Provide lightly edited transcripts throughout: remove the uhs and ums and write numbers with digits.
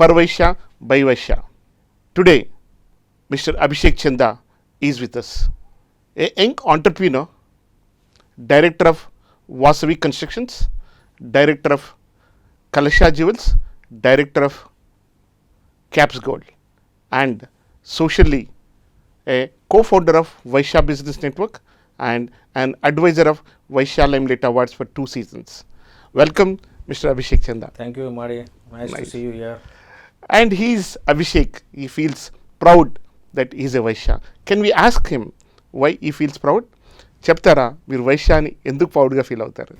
for Vysya by Vysya. Today, Mr. Abhishek Chanda is with us, a young entrepreneur, director of Vasavi Constructions, director of Kalasha Jewels, director of Caps Gold, and socially a co-founder of Vysya Business Network and an advisor of Vysya Limelight Awards for 2 seasons. Welcome, Mr. Abhishek Chanda. Thank you, Emmadi. Nice to see you here. And he's Abhishek. He feels proud that he's a Vysya. Can we ask him why he feels proud? చెప్తారా మీరు వైశ్య అని ఎందుకు ప్రౌడ్గా feel అవుతారు?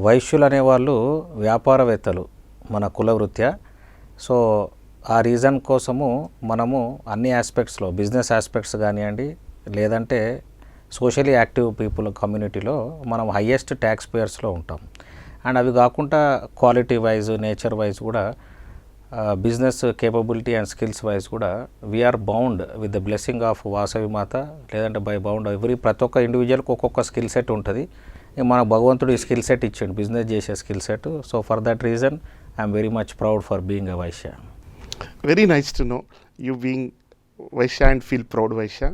వైశ్యులు అనేవాళ్ళు వ్యాపారవేత్తలు మన కులవృత్యా. సో ఆ రీజన్ కోసము మనము అన్ని ఆస్పెక్ట్స్లో బిజినెస్ ఆస్పెక్ట్స్ కానివ్వండి, లేదంటే సోషలీ యాక్టివ్ పీపుల్ కమ్యూనిటీలో మనం హయ్యెస్ట్ ట్యాక్స్ పేయర్స్లో ఉంటాం. అండ్ అవి కాకుండా క్వాలిటీ వైజ్, నేచర్ వైజ్ కూడా business capability and skills wise కూడా we are bound with the blessing of Vasavi Mata, లేదంటే బై బౌండ్ ప్రతి ఒక్క ఇండివిజువల్కి ఒక్కొక్క స్కిల్ సెట్ ఉంటుంది. మన భగవంతుడు ఈ స్కిల్ సెట్ ఇచ్చాడు, బిజినెస్ చేసే skill set. So for that reason I'm very much proud for being a Vaishya. Very nice to know you being Vysya and feel proud Vysya.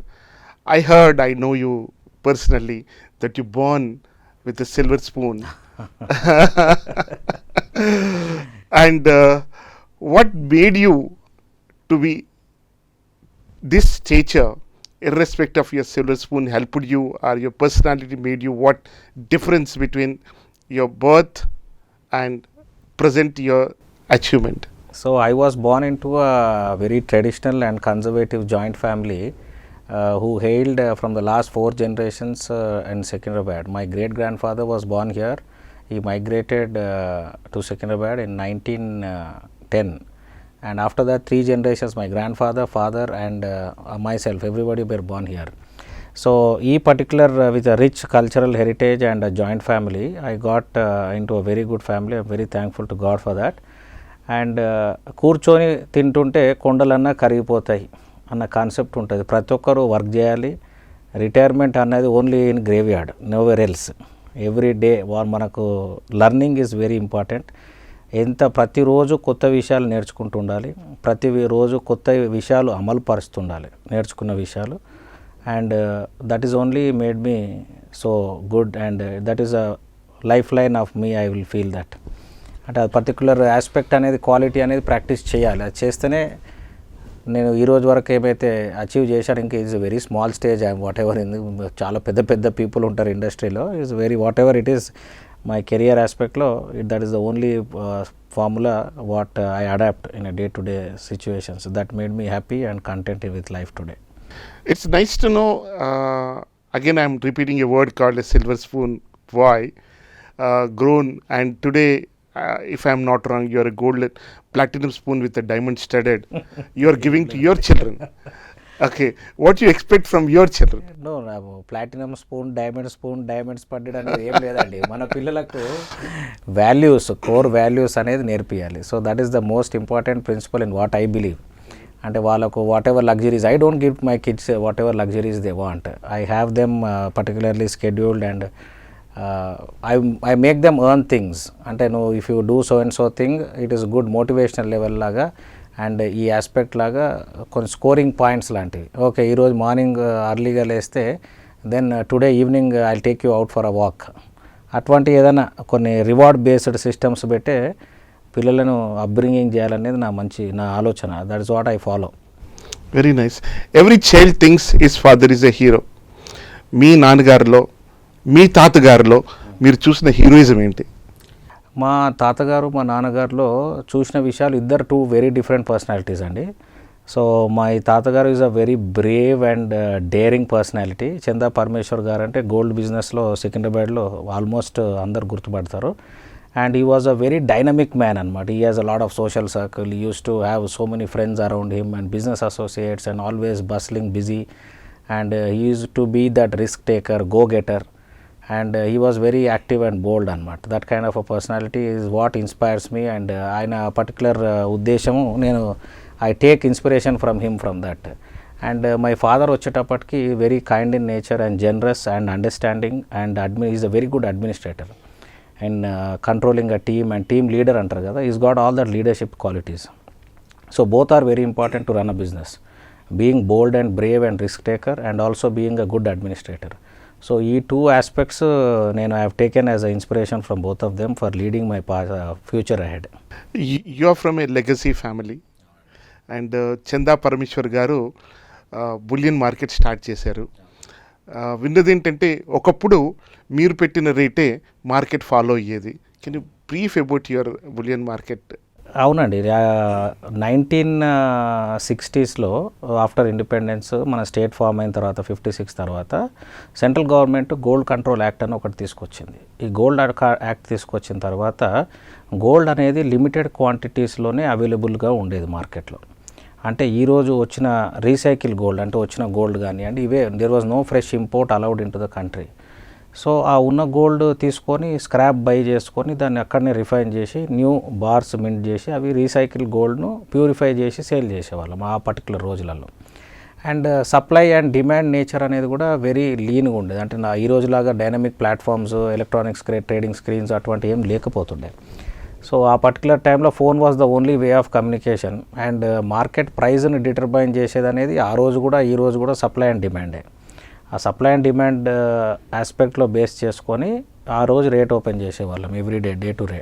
I heard, I know you personally, that you born with a silver spoon. And what made you to be this stature, irrespective of your silver spoon, helped you, or your personality made you? What difference between your birth and present your achievement? So I was born into a very traditional and conservative joint family who hailed from the last 4 generations in Secunderabad. My great grandfather was born here. He migrated to Secunderabad in 1910, and after that 3 generations, my grandfather, father and myself, everybody were born here. So ఈ particular with a rich cultural heritage and a joint family, I got into a very good family. I'm very thankful to God for that. And కూర్చొని తింటుంటే కొండలన్నా కరిగిపోతాయి అన్న concept ఉంటుంది. ప్రతి ఒక్కరూ work చేయాలి. Retirement అనేది only in grave yard, nowhere else. Every day మనకు లర్నింగ్ ఈజ్ వెరీ ఇంపార్టెంట్. ప్రతిరోజు కొత్త విషయాలు నేర్చుకుంటూ ఉండాలి. ప్రతిరోజు కొత్త విషయాలు అమలు పరుస్తుండాలి, నేర్చుకున్న విషయాలు. And that is only made me so good, and that is a life line of me. I will feel that. అంటే ఆ పర్టికులర్ ఆస్పెక్ట్ అనేది, క్వాలిటీ అనేది ప్రాక్టీస్ చేయాలి. అది చేస్తేనే నేను ఈరోజు వరకు ఏమైతే అచీవ్ చేశాను, ఇంకా is very small stage. I'm whatever చాలా పెద్ద పెద్ద పీపుల్ ఉంటారు ఇండస్ట్రీలో. Is very whatever it is my career ఆస్పెక్ట్లో, that is the only formula what I adapt in day to day situations. That made me happy and content with life today. It's nice to know, again I'm repeating a word called a silver spoon boy, grown, and today if I'm not wrong, you are a gold platinum spoon with a diamond studded. You are giving to your children. Okay, what you expect from your children? No, platinum spoon, diamond studded అనేది ఏం లేదండి. మన పిల్లలకు values, core values అనేది నేర్పియాలి. So that is the most important principle in what I believe. అంటే వాళ్ళకు whatever luxuries, I don't give my kids whatever luxuries they want. I have them particularly scheduled, and I make them earn things. అంటే నువ్వు if you do so and so thing, it is good motivational level లాగా. And ఈ aspect లాగా కొన్ని scoring points లాంటివి. Okay, ఈరోజు morning అర్లీగా లేస్తే then today evening I take you out for a walk. అటువంటి ఏదైనా కొన్ని రివార్డ్ బేస్డ్ సిస్టమ్స్ పెట్టే పిల్లలను అప్బ్రింగింగ్ చేయాలనేది నా ఆలోచన. That is what I follow. Very nice. Every child thinks his father is a hero. మీ నాన్నగారిలో, మీ తాతగారిలో మీరు చూసిన హీరోయిజం ఏంటి? మా తాతగారు, మా నాన్నగారిలో చూసిన విషయాలు ఇద్దరు 2 వెరీ డిఫరెంట్ పర్సనాలిటీస్ అండి. సో మా తాతగారు is a very Brave and daring personality. చందా పరమేశ్వర్ గారు అంటే గోల్డ్ బిజినెస్లో సికింద్రాబాద్లో ఆల్మోస్ట్ అందరు గుర్తుపడతారు. And he was a very dynamic man అనమాట. He has a lot of social circle. He used to have so many friends around him and business associates and always bustling busy. And he used to be that risk taker, go getter. And he was very active and bold అనమాట. That kind of a personality is what inspires me. And ఆయన particular ఉద్దేశము, నేను I take inspiration from him from that. And my father వచ్చేటప్పటికి very kind in nature and generous and understanding, and is a very good administrator and controlling a team and team leader అంటారు కదా. Is got all that leadership qualities. So both are very important to run a business, being bold and brave and risk taker, and also being a good administrator. So ఈ two aspects నేను I have taken as a inspiration from both of them for leading my future ahead. You are from a legacy family and Chanda Parameshwar గారు bullion market start చేశారు. విన్నది ఏంటంటే ఒకప్పుడు మీరు పెట్టిన రేటే మార్కెట్ ఫాలో అయ్యేది. Can you brief about your bullion market? అవునండి, 1960స్లో ఆఫ్టర్ ఇండిపెండెన్స్ మన స్టేట్ ఫామ్ అయిన తర్వాత 56 తర్వాత central government gold control act అని ఒకటి తీసుకొచ్చింది. ఈ గోల్డ్ యాక్ట్ తీసుకొచ్చిన తర్వాత గోల్డ్ అనేది లిమిటెడ్ క్వాంటిటీస్లోనే అవైలబుల్గా ఉండేది మార్కెట్లో. అంటే ఈరోజు వచ్చిన రీసైకిల్ గోల్డ్ అంటే వచ్చిన గోల్డ్ కానివ్వండి, ఇవే there was no fresh import allowed into the country. So ఆ ఉన్న గోల్డ్ తీసుకొని స్క్రాప్ బై చేసుకొని దాన్ని అక్కడనే రిఫైన్ చేసి న్యూ బార్స్ మింట్ చేసి అవి రీసైకిల్ గోల్డ్ను ప్యూరిఫై చేసి సేల్ చేసేవాళ్ళం ఆ పర్టికులర్ రోజులలో. And supply and demand nature అనేది కూడా వెరీ లీన్గా ఉండేది. అంటే ఈ రోజులాగా dynamic platforms, electronics trading screens అటువంటి ఏం లేకపోతుండే. సో ఆ పర్టికులర్ టైంలో phone was the only way of communication. And market ప్రైజ్ని డిటర్మైన్ చేసేది అనేది ఆ రోజు కూడా ఈ రోజు కూడా సప్లై అండ్ డిమాండే. ఆ సప్లై అండ్ డిమాండ్ ఆస్పెక్ట్లో బేస్ చేసుకొని ఆ రోజు రేట్ ఓపెన్ చేసేవాళ్ళం ఎవ్రీడే, డే టు డే.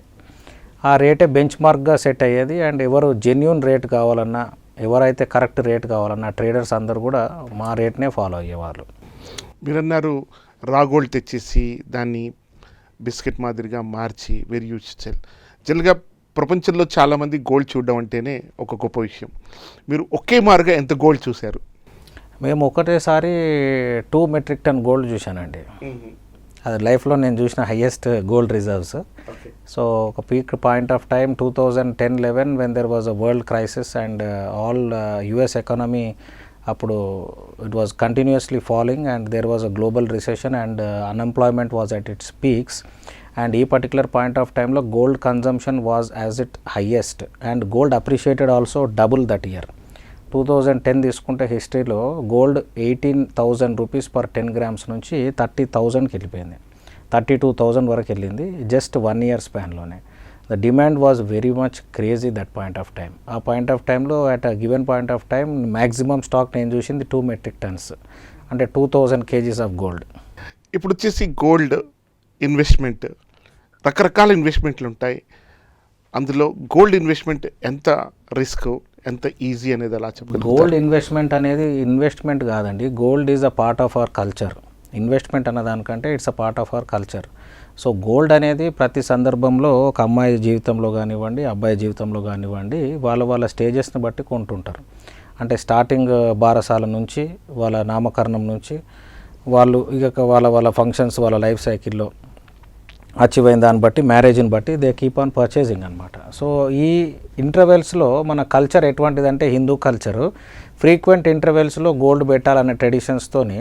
ఆ రేటే బెంచ్ మార్క్గా సెట్ అయ్యేది. అండ్ ఎవరు జెన్యూన్ రేట్ కావాలన్నా, ఎవరైతే కరెక్ట్ రేట్ కావాలన్నా ట్రేడర్స్ అందరూ కూడా మా రేట్నే ఫాలో అయ్యేవాళ్ళు. మీరన్నారు రా గోల్డ్ తెచ్చేసి దాన్ని బిస్కెట్ మాదిరిగా మార్చి వెరీ యూజ్ సెల్. జనరల్గా ప్రపంచంలో చాలామంది గోల్డ్ చూడడం అంటేనే ఒక గొప్ప విషయం. మీరు ఒకే మారుగా ఎంత గోల్డ్ చూశారు? మేము ఒకటేసారి 2 మెట్రిక్ టన్ గోల్డ్ చూశానండి. అది లైఫ్లో నేను చూసిన హయ్యెస్ట్ గోల్డ్ రిజర్వ్స్. సో ఒక peak point of time 2010-11 when there was a world crisis and all US economy అప్పుడు it was continuously following and there was a global recession and unemployment was at its peaks. And ఈ particular point of టైంలో gold consumption was as it highest and gold appreciated also double that year. 2010 తీసుకుంటే హిస్టరీలో gold 18,000 rupees per 10 grams నుంచి 30,000కి వెళ్ళిపోయింది, 32,000 వరకు వెళ్ళింది just 1 year స్పాన్లోనే. The demand was very much crazy that point of time. ఆ point of టైంలో at a given point of time maximum stock నేను చూసింది 2 metric tons అంటే 2,000 kgs ఆఫ్ గోల్డ్. ఇప్పుడు వచ్చేసి గోల్డ్ ఇన్వెస్ట్మెంట్ రకరకాల ఇన్వెస్ట్మెంట్లు ఉంటాయి. అందులో గోల్డ్ ఇన్వెస్ట్మెంట్ ఎంత రిస్క్, ఎంత ఈజీ అనేది అలా చెప్పండి. గోల్డ్ ఇన్వెస్ట్మెంట్ అనేది ఇన్వెస్ట్మెంట్ కాదండి, gold is a part of our culture. Investment అన్న దానికంటే it's a part of our culture. So gold అనేది ప్రతి సందర్భంలో ఒక అమ్మాయి జీవితంలో కానివ్వండి, అబ్బాయి జీవితంలో కానివ్వండి, వాళ్ళ స్టేజెస్ని బట్టి కొంటుంటారు. అంటే స్టార్టింగ్ బారసాల నుంచి, వాళ్ళ నామకరణం నుంచి, వాళ్ళు ఇక వాళ్ళ ఫంక్షన్స్, వాళ్ళ లైఫ్ సైకిల్లో అచీవ్ అయిన దాన్ని బట్టి, మ్యారేజ్ని బట్టి దే కీప్ ఆన్ పర్చేసింగ్ అనమాట. సో ఈ ఇంటర్వెల్స్లో మన కల్చర్ ఎటువంటిదంటే హిందూ కల్చరు ఫ్రీక్వెంట్ ఇంటర్వెల్స్లో గోల్డ్ పెట్టాలనే ట్రెడిషన్స్తోని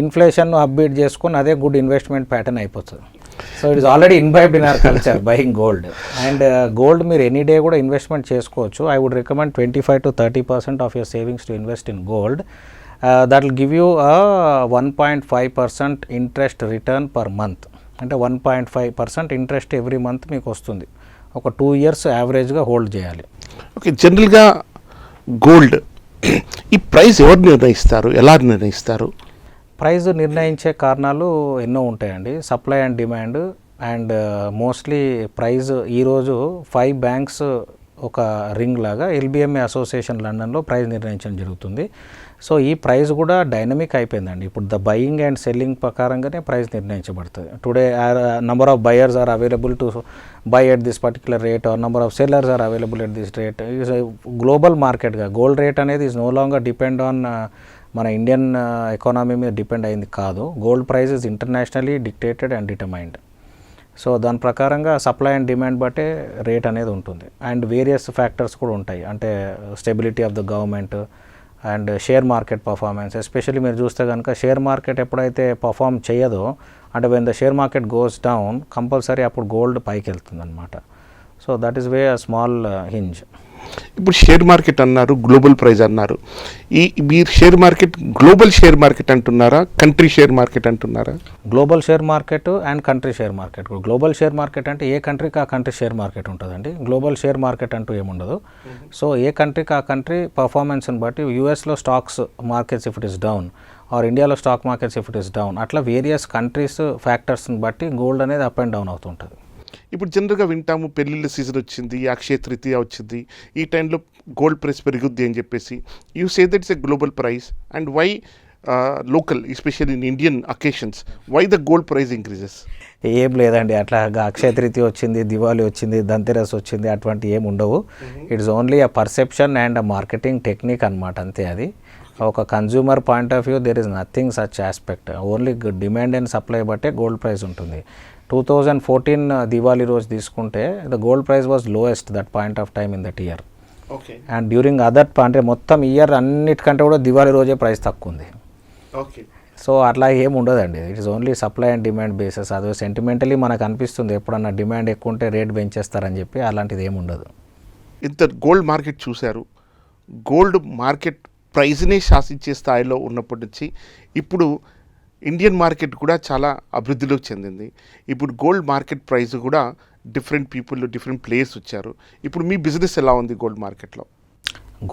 ఇన్ఫ్లేషన్ను అప్బీట్ చేసుకొని అదే గుడ్ ఇన్వెస్ట్మెంట్ ప్యాటర్న్ అయిపోతుంది. So it is already imbibed in our culture buying gold. And gold మీరు ఎనీ డే కూడా ఇన్వెస్ట్మెంట్ చేసుకోవచ్చు. I would recommend 25 to 30% of your savings to invest in gold. That will give you 1.5% interest return per month. అంటే 1.5% interest every month మీకు వస్తుంది. ఒక 2 years యావరేజ్గా hold చేయాలి. Okay, జనరల్గా గోల్డ్ ఈ ప్రైస్ ఎవరు నిర్ణయిస్తారు, ఎలా నిర్ణయిస్తారు? ప్రైస్ నిర్ణయించే కారణాలు ఎన్నో ఉంటాయండి. Supply and demand. And mostly price ఈరోజు 5 banks ఒక రింగ్ లాగా ఎల్బిఎంఏ అసోసియేషన్ లండన్లో ప్రైస్ నిర్ణయించడం జరుగుతుంది. సో ఈ ప్రైస్ కూడా డైనమిక్ అయిపోయిందండి. ఇప్పుడు ద బయింగ్ అండ్ సెల్లింగ్ ప్రకారంగానే ప్రైస్ నిర్ణయించబడుతుంది. Today number of buyers are available to buy at this particular rate or number of sellers are available at this rate. Global మార్కెట్గా gold rate అనేది is no longer depend on మన Indian economy మీద depend అయింది కాదు. Gold price is internationally dictated and determined. So దాని ప్రకారంగా supply and demand బట్టే rate అనేది ఉంటుంది. అండ్ వేరియస్ ఫ్యాక్టర్స్ కూడా ఉంటాయి. అంటే stability of the government and share market performance. Especially మీరు చూస్తే కనుక షేర్ మార్కెట్ ఎప్పుడైతే పర్ఫామ్ చేయదో, అంటే when the share market goes down compulsory అప్పుడు గోల్డ్ పైకి వెళ్తుంది అనమాట. So that is way a small hinge. ఇప్పుడు షేర్ మార్కెట్ అన్నారు, గ్లోబల్ ప్రైజ్ అన్నారు. మీరు share market global share market అంటున్నారా, కంట్రీ షేర్ మార్కెట్ అంటున్నారా? Global share market and country share market. Global share market అంటే ఏ కంట్రీకి ఆ కంట్రీ షేర్ మార్కెట్ ఉంటుందండి. గ్లోబల్ షేర్ మార్కెట్ అంటూ ఏముండదు. సో ఏ కంట్రీకి ఆ కంట్రీ పర్ఫార్మెన్స్ని బట్టి, యూఎస్లో stocks markets if it is down or ఇండియాలో stock markets if it is down, అట్లా వేరియస్ కంట్రీస్ ఫ్యాక్టర్స్ని బట్టి గోల్డ్ అనేది అప్ అండ్ డౌన్ అవుతుంటుంది. ఇప్పుడు జనరల్గా వింటాము, పెళ్ళిళ్ళ సీజన్ వచ్చింది, అక్షయ తృతీయ వచ్చింది, ఈ టైంలో గోల్డ్ ప్రైస్ పెరుగుద్ది అని చెప్పేసి. You say that it's a global price and why local, especially in Indian occasions, why the gold price increases? ఏం లేదండి, అట్లా అక్షయ తృతీయ వచ్చింది, దివాళీ వచ్చింది, ధన్తెరస్ వచ్చింది, అటువంటి ఏమి ఉండవు. It's only a perception and a marketing technique అనమాట, అంతే. అది ఒక consumer point of view there is nothing such aspect. Only demand and supply బట్టే గోల్డ్ ప్రైస్ ఉంటుంది. 2014 దివాళీ రోజు తీసుకుంటే the gold price was lowest that point of time in that year. Okay. And during other అంటే మొత్తం year అన్నిటికంటే కూడా దివాళీ రోజే price తక్కువ ఉంది. ఓకే. సో అట్లా ఏమి ఉండదండి, it is only supply and demand bases. అది సెంటిమెంటలీ మనకు అనిపిస్తుంది ఎప్పుడన్నా డిమాండ్ ఎక్కువ ఉంటే రేట్ పెంచేస్తారని చెప్పి, అలాంటిది ఏమి ఉండదు. ఇంత గోల్డ్ మార్కెట్ చూశారు, గోల్డ్ మార్కెట్ ప్రైజ్నే శాసించే స్థాయిలో ఉన్నప్పటి నుంచి ఇప్పుడు ఇండియన్ మార్కెట్ కూడా చాలా అభివృద్ధిలోకి చెందింది. ఇప్పుడు గోల్డ్ మార్కెట్ ప్రైస్ కూడా డిఫరెంట్ పీపుల్, డిఫరెంట్ ప్లేయర్స్ వచ్చారు. ఇప్పుడు మీ బిజినెస్ ఎలా ఉంది గోల్డ్ మార్కెట్లో?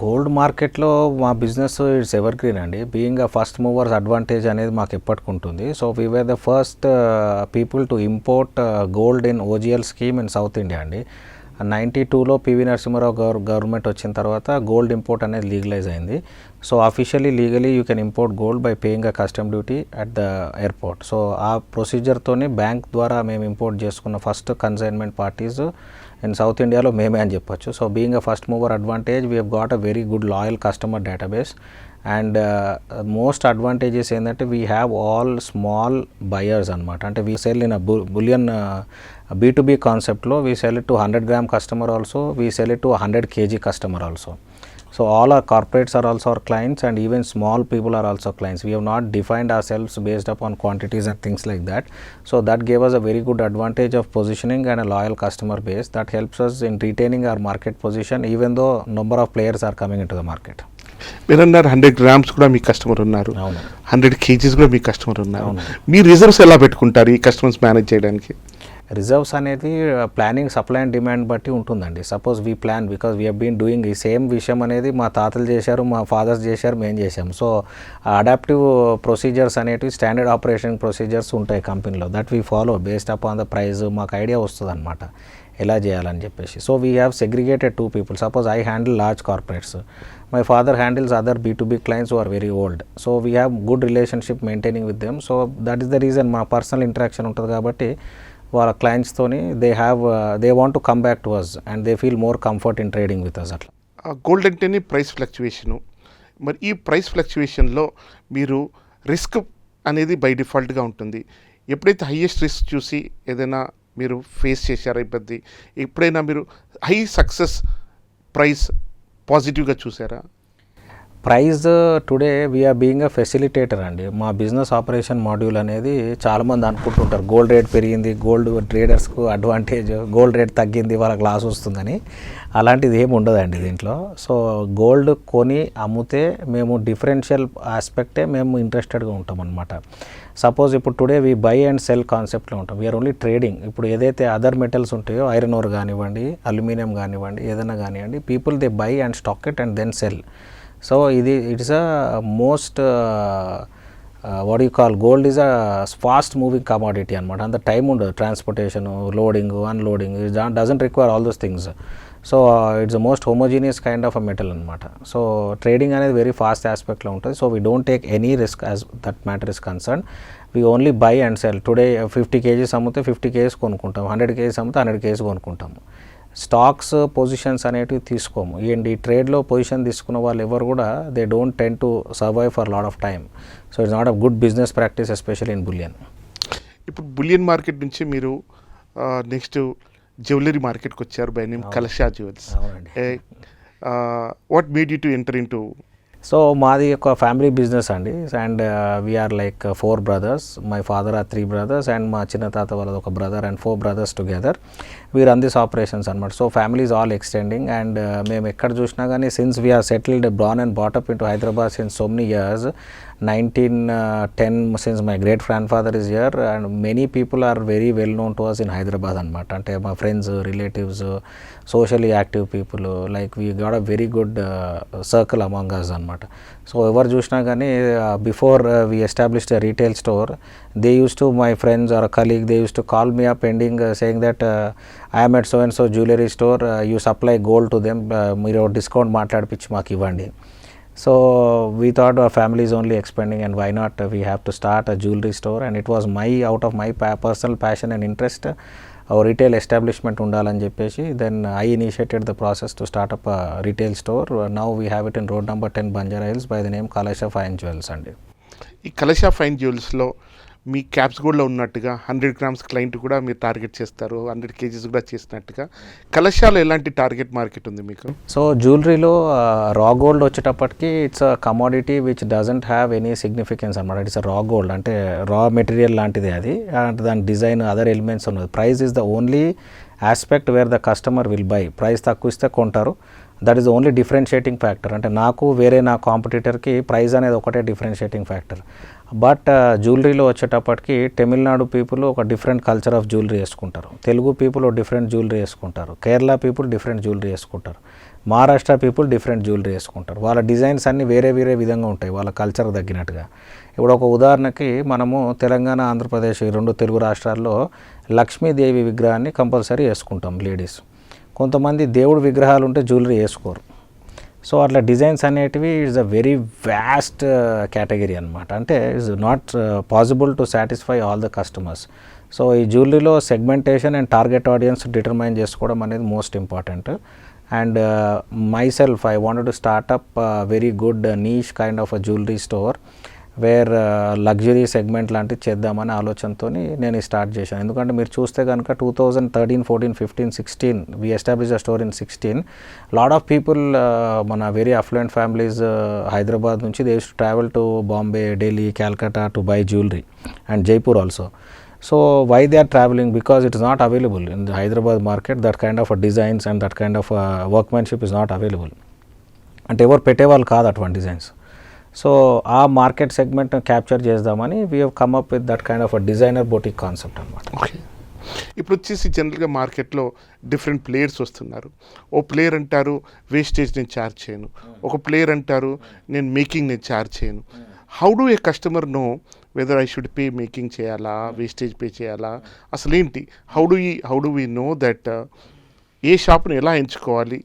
గోల్డ్ మార్కెట్లో మా బిజినెస్ ఇట్స్ ఎవర్ గ్రీన్ అండి. Being a first movers advantage అనేది మాకు ఎప్పటికి ఉంటుంది. So we were the first people to import gold in OGL scheme in south India అండి. 92లో పివి నరసింహారావు గవర్నమెంట్ వచ్చిన తర్వాత గోల్డ్ ఇంపోర్ట్ అనేది లీగలైజ్ అయింది. So officially legally you can import gold by paying a custom duty at the airport. So ఆ ప్రొసీజర్తోనే bank ద్వారా మేము ఇంపోర్ట్ చేసుకున్న first consignment parties in South ఇండియాలో మేమే అని చెప్పొచ్చు. So being a first mover advantage we have got a very good loyal customer database. And most advantages ఏంటంటే we have all small buyers అనమాట. అంటే we sell in a bullion B2B కాన్సెప్ట్లో we sell it to 100 gram customer also, we sell it to 100 kg customer also. So all our corporates are also our clients and even small people are also clients. We have not defined ourselves based upon quantities and things like that. So that gave us a very good advantage of positioning and a loyal customer base that helps us in retaining our market position even though number of players are coming into the market. మీరు అన్నారు 100 grams కూడా మీ customer ఉన్నారు, 100 kgs కూడా మీ customer ఉన్నారు. మీ reserves ఎలా పెట్టుకుంటారు ఈ customers manage చేయడానికి? రిజర్వ్స్ అనేది ప్లానింగ్ సప్లై అండ్ డిమాండ్ బట్టి ఉంటుందండి. Suppose we plan because we been doing ఈ సేమ్ విషయం అనేది మా తాతలు చేశారు, మా ఫాదర్స్ చేశారు, మేము చేశాం. సో అడాప్టివ్ ప్రొసీజర్స్ అనేటివి స్టాండర్డ్ ఆపరేషన్ ప్రొసీజర్స్ ఉంటాయి కంపెనీలో, that we follow based upon the price. మాకు ఐడియా వస్తుంది అనమాట ఎలా చేయాలని చెప్పేసి. So we have segregated 2 people. Suppose I handle large corporates, my father handles other B2B clients who are very old. So we have good relationship maintaining with them. So that is the reason మా personal interaction ఉంటుంది కాబట్టి వాళ్ళ క్లయింట్స్తోని they want to come back to us and they feel more comfort in trading with us. అట్లా gold అంటేనే price ఫ్లక్చువేషను. మరి ఈ price ఫ్లక్చువేషన్లో మీరు రిస్క్ అనేది బై డిఫాల్ట్గా ఉంటుంది. ఎప్పుడైతే హైయెస్ట్ రిస్క్ చూసి ఏదైనా మీరు ఫేస్ చేశారా ఇబ్బంది? ఎప్పుడైనా మీరు హై సక్సెస్ ప్రైస్ పాజిటివ్గా చూసారా? Price today we are being a facilitator అండి. మా బిజినెస్ ఆపరేషన్ మాడ్యూల్ అనేది చాలామంది అనుకుంటుంటారు గోల్డ్ రేట్ పెరిగింది, గోల్డ్ ట్రేడర్స్కు అడ్వాంటేజ్, గోల్డ్ రేట్ తగ్గింది, వాళ్ళకి లాస్ వస్తుందని. అలాంటిది ఏమి ఉండదండి దీంట్లో. సో గోల్డ్ కొని అమ్మితే మేము డిఫరెన్షియల్ ఆస్పెక్టే మేము ఇంట్రెస్టెడ్గా ఉంటాం అనమాట. సపోజ్ ఇప్పుడు today we buy and sell కాన్సెప్ట్లో ఉంటాం, వీఆర్ ఓన్లీ ట్రేడింగ్. ఇప్పుడు ఏదైతే అదర్ మెటల్స్ ఉంటాయో ఐరన్ ఓర్ కానివ్వండి, అల్యూమినియం కానివ్వండి, ఏదైనా కానివ్వండి, people they buy and stock it and then sell. So it's a most what you call gold is a fast moving commodity అనమాట. అంత టైం ఉండదు, transportation, loading, unloading, doesn't require all those things. So it's the most homogeneous kind of a metal అనమాట. So trading అనేది very fast ఆస్పెక్ట్లో ఉంటుంది. So we don't take any risk as that matter is concern. We only by and cell. Today 50 kgs అమ్మితే 50 kgs కొనుక్కుంటాం, 100 kgs అమ్మితే 100 kgs కొనుక్కుంటాము. Stocks positions అనేటివి తీసుకోము. ఏంటి ట్రేడ్లో position తీసుకున్న వాళ్ళు ఎవరు కూడా they don't tend to survive for lot of time. So it's not a good business practice especially in bullion. ఇప్పుడు బులియన్ మార్కెట్ నుంచి మీరు నెక్స్ట్ జ్యువెలరీ మార్కెట్కి వచ్చారు by name Kalasha jewels. What made you to enter into? So మాది ఒక family business అండి, and we're like 4 brothers. My father are 3 brothers and మా చిన్న తాత వాళ్ళది ఒక brother and 4 brothers together. We run this operations అనమాట. So family is all extending and మేము ఎక్కడ చూసినా కానీ since we are settled born and brought up in to Hyderabad since so many years, 1910 since my great grandfather is here and many people are very well known to us in Hyderabad అనమాట. అంటే మా friends, relatives, socially active people, like we got a very good circle among us అనమాట. So ఎవరు చూసినా కానీ before we established a retail store, they used to, my friends or a colleague, they used to call me up ending saying that I am at so and so jewelry store, you supply gold to them, మీరు discount మాట్లాడిపించి మాకు ఇవ్వండి. So we thought our family is only expanding and why not we have to start a jewelry store, and it was my out of my personal passion and interest our retail establishment undalani cheppesi, then I initiated the process to start up a retail store. Now we have it in road number 10 Banjara Hills by the name Kalasha Fine Jewels andi. ఈ కలశా fine జ్యువెల్స్లో మీ caps గోల్డ్లో ఉన్నట్టుగా 100 grams client కూడా మీరు target చేస్తారు, 100 kgs కూడా చేసినట్టుగా కలశాలో ఎలాంటి target market ఉంది మీకు? సో జ్యువెలరీలో రా గోల్డ్ వచ్చేటప్పటికి it's a commodity which doesn't have any significance అనమాట. ఇట్స్ రా గోల్డ్ అంటే రా మెటీరియల్ లాంటిది అది, అంటే దాని డిజైన్ అదర్ ఎలిమెంట్స్ ఉన్నది. Price is the only aspect wear the customer will buy. Price తక్కువ ఇస్తే కొంటారు, that is the only differentiating factor. అంటే నాకు వేరే నా కాంపిటీటర్కి ప్రైస్ అనేది ఒకటే డిఫరెన్షియేటింగ్ ఫ్యాక్టర్. బట్ జ్యువెలరీలో వచ్చేటప్పటికి తమిళనాడు పీపుల్ ఒక డిఫరెంట్ కల్చర్ ఆఫ్ జ్యువెలరీ వేసుకుంటారు, తెలుగు పీపుల్ డిఫరెంట్ జ్యువెలరీ వేసుకుంటారు, కేరళ పీపుల్ డిఫరెంట్ జ్యువెలరీ వేసుకుంటారు, మహారాష్ట్ర పీపుల్ డిఫరెంట్ జ్యువెలరీ వేసుకుంటారు. వాళ్ళ డిజైన్స్ అన్నీ వేరే వేరే విధంగా ఉంటాయి వాళ్ళ కల్చర్ తగ్గినట్టుగా. ఇప్పుడు ఒక ఉదాహరణకి మనము తెలంగాణ, ఆంధ్రప్రదేశ్ ఈ 2 తెలుగు రాష్ట్రాల్లో లక్ష్మీదేవి విగ్రహాన్ని కంపల్సరీ వేసుకుంటాం లేడీస్. కొంతమంది దేవుడు విగ్రహాలు ఉంటే జ్యువెలరీ వేసుకోరు. సో అట్లా డిజైన్స్ అనేటివి is a very vast category అనమాట. అంటే is not possible to satisfy all the customers. So ఈ జ్యువెలరీలో segmentation and target audience determine చేసుకోవడం అనేది most important. And myself I wanted to start up very good niche kind of a jewellery store where luxury segment లాంటివి చేద్దామనే ఆలోచనతో నేను start చేశాను. ఎందుకంటే మీరు చూస్తే కనుక 2013, 14, 15, 16 we establish a store in 16. Lot of people మన వెరీ అఫ్లుయెంట్ ఫ్యామిలీస్ హైదరాబాద్ నుంచి they use to travel to Bombay, Delhi, Calcutta to buy jewellery and Jaipur also. So why they are traveling? Because it is not available in the Hyderabad market. That kind of a designs and that kind of workmanship is not available. అంటే ఎవరు పెట్టేవాళ్ళు కాదు అటువంటి designs. So ఆ market segment capture చేద్దామని we have come up with that kind of a designer boutique concept అనమాట. Okay, ఇప్పుడు వచ్చేసి జనరల్గా మార్కెట్లో డిఫరెంట్ ప్లేయర్స్ వస్తున్నారు. ఓ ప్లేయర్ అంటారు వేస్టేజ్ నేను ఛార్జ్ చేయను, ఒక ప్లేయర్ అంటారు నేను మేకింగ్ నేను ఛార్జ్ చేయను. How do a customer know whether I should pay making చేయాలా, వేస్టేజ్ పే చేయాలా, అసలు ఏంటి? How do we know that a షాప్ను ఎలా ఎంచుకోవాలి?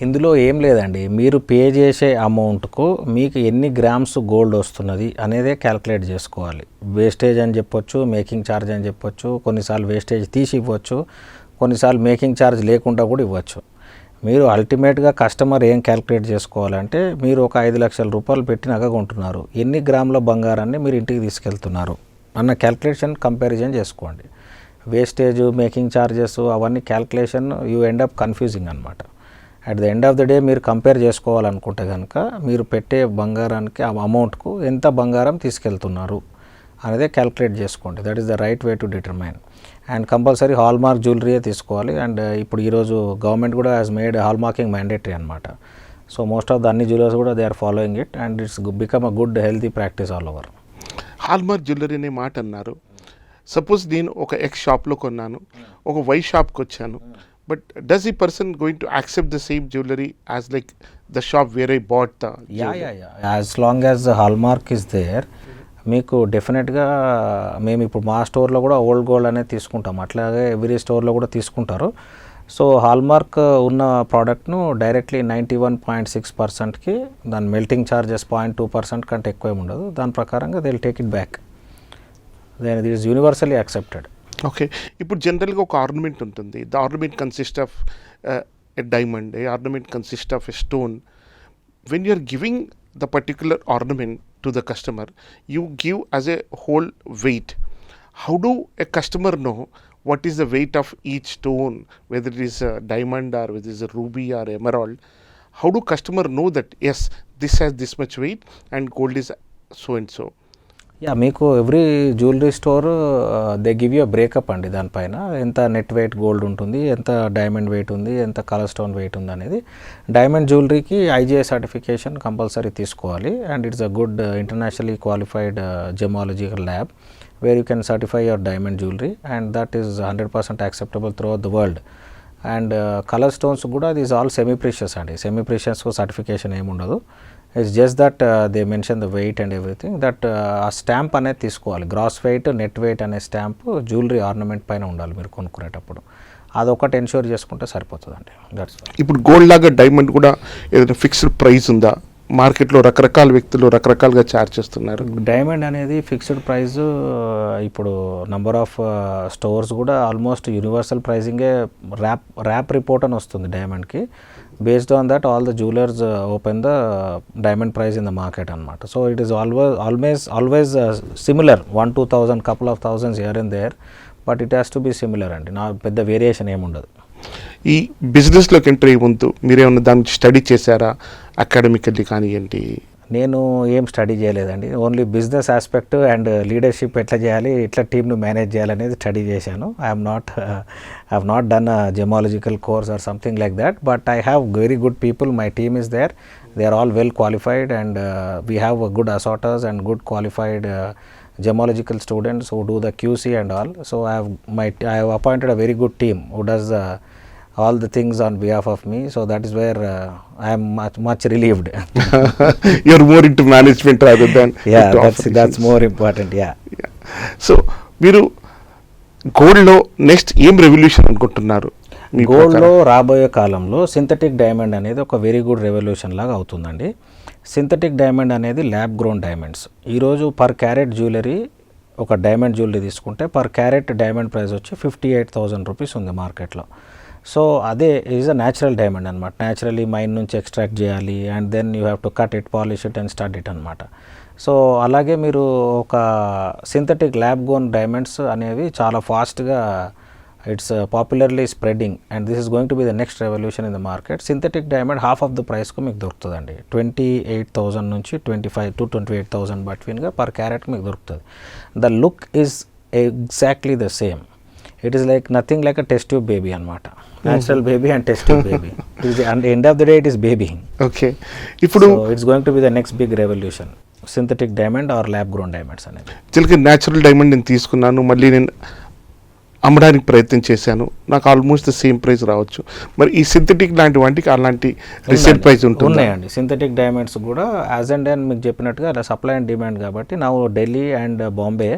ఇందులో ఏం లేదండి, మీరు పే చేసే అమౌంట్కు మీకు ఎన్ని గ్రామ్స్ గోల్డ్ వస్తున్నది అనేదే క్యాల్కులేట్ చేసుకోవాలి. వేస్టేజ్ అని చెప్పొచ్చు, మేకింగ్ ఛార్జ్ అని చెప్పొచ్చు, కొన్నిసార్లు వేస్టేజ్ తీసి ఇవ్వచ్చు, కొన్నిసార్లు మేకింగ్ ఛార్జ్ లేకుండా కూడా ఇవ్వచ్చు. మీరు అల్టిమేట్గా కస్టమర్ ఏం క్యాల్కులేట్ చేసుకోవాలంటే మీరు ఒక 5 లక్షల రూపాయలు పెట్టి నగ కొంటున్నారు, ఎన్ని గ్రాముల బంగారాన్ని మీరు ఇంటికి తీసుకెళ్తున్నారు అన్న క్యాల్కులేషన్ కంపారిజన్ చేసుకోండి. వేస్టేజ్, మేకింగ్ ఛార్జెస్ అవన్నీ calculation you end up confusing అనమాట. At the end of the day మీరు కంపేర్ చేసుకోవాలనుకుంటే కనుక మీరు పెట్టే బంగారానికి ఆ అమౌంట్కు ఎంత బంగారం తీసుకెళ్తున్నారు అనేదే క్యాల్కులేట్ చేసుకోండి. That is the right way to determine. And compulsory hallmark జ్యువెలరీయే తీసుకోవాలి. అండ్ ఇప్పుడు ఈరోజు గవర్నమెంట్ కూడా has made hallmarking mandatory అనమాట. సో మోస్ట్ ఆఫ్ ద అన్ని జ్యువెలర్స్ కూడా they are following it and it's become a good healthy practice all over. Hallmark jewellery అనే మాట అన్నారు. సపోజ్ నేను ఒక ఎక్స్ షాప్లో కొన్నాను, ఒక వై షాప్కి వచ్చాను, but does the person going to accept the same jewelry as like the shop where I bought the jewelry? Yeah. As long as the hallmark is there, మీకు డెఫినెట్గా మేము ఇప్పుడు మా స్టోర్లో కూడా ఓల్డ్ గోల్డ్ అనేది తీసుకుంటాం, అట్లాగే ఎవ్రీ స్టోర్లో కూడా తీసుకుంటారు. సో హాల్మార్క్ ఉన్న ప్రోడక్ట్ను డైరెక్ట్లీ 91.6%కి దాని మెల్టింగ్ ఛార్జెస్ 0.2% కంటే ఎక్కువ ఉండదు. దాని ప్రకారంగా they will take it back. Then it is universally accepted. Okay, ఇప్పుడు జనరల్గా ఒక ఆర్నమెంట్ ఉంటుంది. The ornament consist of a diamond, a ornament consist of a stone. When you are giving the particular ornament to the customer, you give as a whole weight. How do a customer know what is the weight of each stone, whether it is a diamond or whether it is a ruby or emerald? How do customer know that yes, this has this much weight and gold is so and so. Yeah మీకు every jewellery store they give you breakup అండి, దానిపైన ఎంత net weight gold ఉంటుంది, ఎంత diamond wait ఉంది, ఎంత colour stone weight ఉంది అనేది. డైమండ్ జ్యువెలరీకి ఐజిఐ సర్టిఫికేషన్ కంపల్సరీ తీసుకోవాలి, and it's a good internationally qualified gemological lab where you can certify your diamond jewellery, and that is 100% acceptable throughout the world. And colour stones కూడా these all semi precious అండి, semi ప్రీషియస్కు certification ఏమి ఉండదు. It's just that they mention the weight and everything, that ఆ stamp అనేది తీసుకోవాలి. Gross weight, net weight అనే stamp jewellery ornament పైన ఉండాలి మీరు కొనుక్కునేటప్పుడు. అదొకటి ఎన్ష్యూర్ చేసుకుంటే సరిపోతుందండి. దట్స్ ఇప్పుడు గోల్డ్ లాగా డైమండ్ కూడా ఏదైనా ఫిక్స్డ్ ప్రైస్ ఉందా? మార్కెట్లో రకరకాల వ్యక్తులు రకరకాలుగా ఛార్జ్ చేస్తున్నారు. డైమండ్ అనేది ఫిక్స్డ్ ప్రైస్, ఇప్పుడు నంబర్ ఆఫ్ స్టోర్స్ కూడా ఆల్మోస్ట్ యూనివర్సల్ ప్రైజింగే ర్యాప్ రిపోర్ట్ అని వస్తుంది డైమండ్కి. based on that all the jewelers open the diamond price in the market anamata. So it is always similar, 1-2,000 couple of thousands here and there, but it has to be similar and na pedda variation em undadu. ఈ బిజినెస్లోకి enter అయ్యే ముందు మీరేమన్నా దాన్ని study చేశారా? Academically కానివ్వండి. నేను ఏం study చేయలేదండి, only business aspect and leadership ఎట్లా చేయాలి, ఎట్లా టీమ్ను మేనేజ్ చేయాలనేది స్టడీ చేశాను. I have not done a gemological course or something like that, but I have very good people. My team is there, they are all well qualified, and we have good assorters and good qualified gemological students who do the QC and all. So I have appointed a very good team who does all the things on behalf of me. So that is where I am much relieved. You are more into management rather than that's more important. Yeah. So మీరు గోల్డ్లో next ఏం revolution అనుకుంటున్నారు? గోల్డ్లో రాబోయే కాలంలో synthetic diamond అనేది ఒక very good revolution లాగా అవుతుందండి. సింథటిక్ డైమండ్ అనేది ల్యాబ్ గ్రోన్ డైమండ్స్. ఈరోజు పర్ క్యారెట్ జ్యువెలరీ, ఒక డైమండ్ జ్యువెలరీ తీసుకుంటే పర్ క్యారెట్ డైమండ్ ప్రైస్ వచ్చి 58,000 రూపీస్ ఉంది మార్కెట్లో. సో అదే ఈజ్ అ న్యాచురల్ డైమండ్ అనమాట. న్యాచురలీ మైన్ నుంచి ఎక్స్ట్రాక్ట్ చేయాలి, and then you have to cut it, polish it and stud it అనమాట. సో అలాగే మీరు ఒక సింథటిక్ ల్యాబ్ గ్రోన్ డైమండ్స్ అనేవి చాలా ఫాస్ట్గా it's popularly spreading, and this is going to be the next revolution in the market. Synthetic diamond half of the price ku meeku dorukutadandi, 28,000 nunchi 25 to 28,000 between ga per carat meeku dorukutadi. The look is exactly the same. It is like nothing like a test tube baby anamata. Natural baby and test tube baby. It is, and end of the day it is baby. Okay. Ippudu so it's going to be the next big revolution, synthetic diamond or lab grown diamonds anedi. Chilke natural diamond నేను తీసుకున్నాను, మళ్ళీ నేను అమ్మడానికి ప్రయత్నం చేశాను, నాకు almost the same price రావచ్చు. మరి ఈ సింథటిక్ లాంటి వాటికి అలాంటి రీసేల్ ప్రైస్ ఉంటుంది? ఉన్నాయండి సింథటిక్ డైమండ్స్ కూడా. యాజ్ అండ్ అండ్ మీకు చెప్పినట్టుగా అలా సప్లై అండ్ డిమాండ్ కాబట్టి నా Delhi and Bombay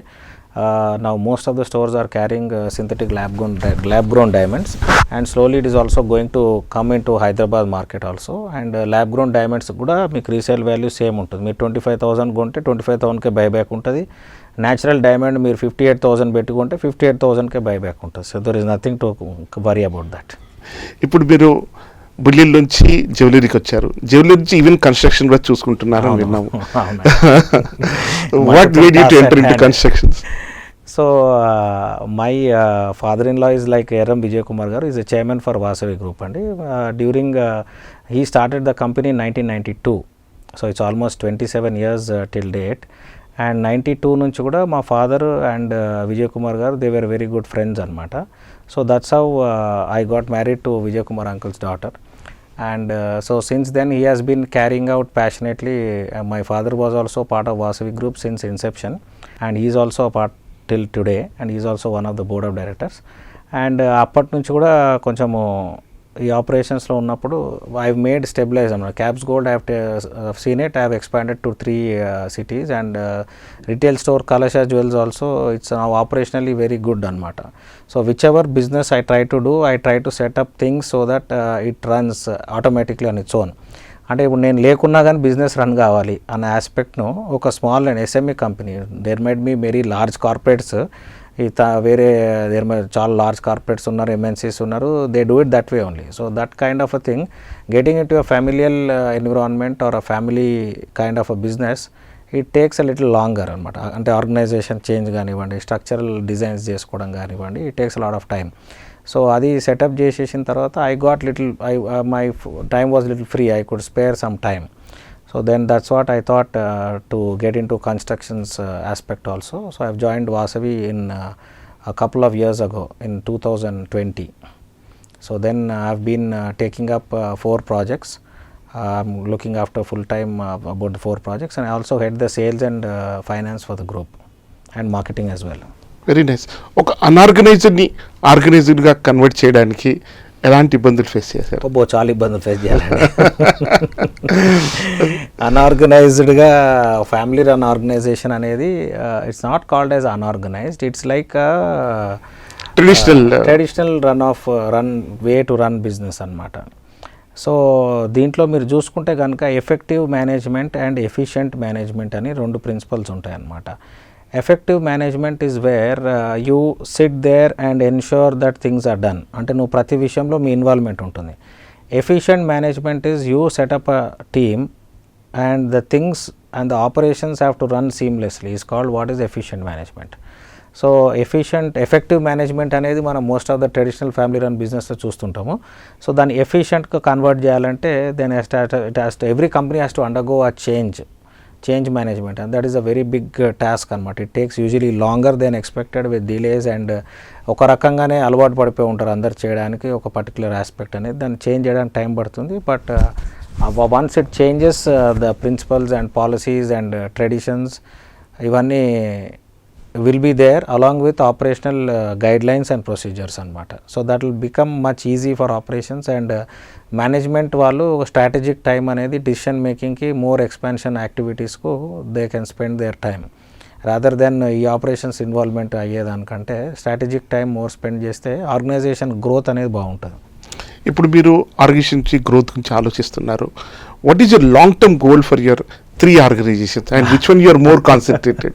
now most of the stores are carrying synthetic lab grown diamonds, and slowly it is also going to come into Hyderabad market also. And lab grown diamonds kuda meeku resale value same untundi. Meer 25,000 konte 25,000 ke buyback untadi. Natural diamond meer 58,000 పెట్టుకుంటే 58,000 ke buyback untadi. So there is nothing to worry about that. ఇప్పుడు మీరు బుల్లిల్ నుంచి జ్యువెలరీకి వచ్చారు, jewellery నుంచి even construction కూడా చూసుకుంటున్నారు విన్నాము. What made you to enter into constructions? So my father-in-law is like Eram Vijay Kumar garu, is a chairman for Vasavi group, and during he started the company in 1992. So it's almost 27 years till date. And 92 నుంచి కూడా మా father and Vijay Kumar garu they were very good friends అనమాట. So that's how I got married to Vijay Kumar uncle's daughter. And so since then he has been carrying out passionately. My father was also part of Vasavi group since inception, and he is also a part till today, and he is also one of the board of directors. And అప్పటి నుంచి కూడా కొంచెము ఈ ఆపరేషన్స్లో ఉన్నప్పుడు I made stabilize అన్నమాట. Caps Gold I have seen it, I have expanded to 3 cities, and retail store Kalasha jewels also it's now operationally very good అనమాట. So whichever business I try to do, I try to set up things so that it runs automatically on its own. అంటే ఇప్పుడు నేను లేకున్నా కానీ business run కావాలి అన్న ఆస్పెక్ట్ను ఒక small and SME company, there might be very large corporates, వేరే దేర్ మైట్ చాలా లార్జ్ కార్పొరేట్స్ ఉన్నారు, ఎంఎన్సీస్ ఉన్నారు, they do it that way only. So that kind of a thing, getting in to a familial environment or a family kind of a business, it takes a little longer అనమాట. అంటే organisation change కానివ్వండి, structural designs చేసుకోవడం కానివ్వండి, it takes a lot of time. So అది setup చేసేసిన తర్వాత I got little my time was little free, I could spare some time. So So then that's what I thought to get into constructions aspect also. So I've joined Vasavi in a couple of years ago in 2020. So then I've been taking up 4 projects. I'm looking after full time about the 4 projects, and I also head the sales and finance for the group and marketing as well. Very nice. ఒక అన్ఆర్గనైజ్డ్ని ఆర్గనైజ్డ్గా convert చేయడానికి ఎలాంటి ఇబ్బందులు face చేశారు? చాలా ఇబ్బందులు face చేయాలండి. అన్ఆర్గనైజ్డ్గా family run organisation అనేది it's not called as unorganised, it's like traditional way to run business అన్నమాట. సో దీంట్లో మీరు చూసుకుంటే కనుక effective management and efficient management అని 2 ప్రిన్సిపల్స్ ఉంటాయన్నమాట. Effective management is where you sit there and ensure that things are done, అంటే నువ్వు ప్రతి విషయంలో మీ ఇన్వాల్వ్మెంట్ ఉంటుంది. Efficient management is you set up a team and the things and the operations have to run seamlessly is called what is efficient management. So effective management అనేది మనం most of the traditional family run బిజినెస్లో చూస్తుంటాము. So దాన్ని ఎఫిషియెంట్గా convert చేయాలంటే then every company has to undergo a change management, and that is a very big task అనమాట. It takes usually longer than expected with delays, and ఒక రకంగానే అలవాటు పడిపోయి ఉంటారు అందరు చేయడానికి ఒక పర్టికులర్ ఆస్పెక్ట్ అనేది. దాన్ని చేంజ్ చేయడానికి టైం పడుతుంది. But once it changes the principles and policies and traditions ఇవన్నీ will be there along with operational guidelines and procedures అన్నమాట. So that will become much easy for operations and management వాళ్ళు strategic time అనేది decision మేకింగ్కి more expansion యాక్టివిటీస్కు they can spend their time rather than ఈ operations involvement అయ్యేదానికంటే strategic time more spend చేస్తే organization growth అనేది బాగుంటుంది. ఇప్పుడు మీరు ఆర్గనైజేషన్ గ్రోత్ గురించి ఆలోచిస్తున్నారు. What is your long term goal for your 3 organizations and which one you are more concentrated?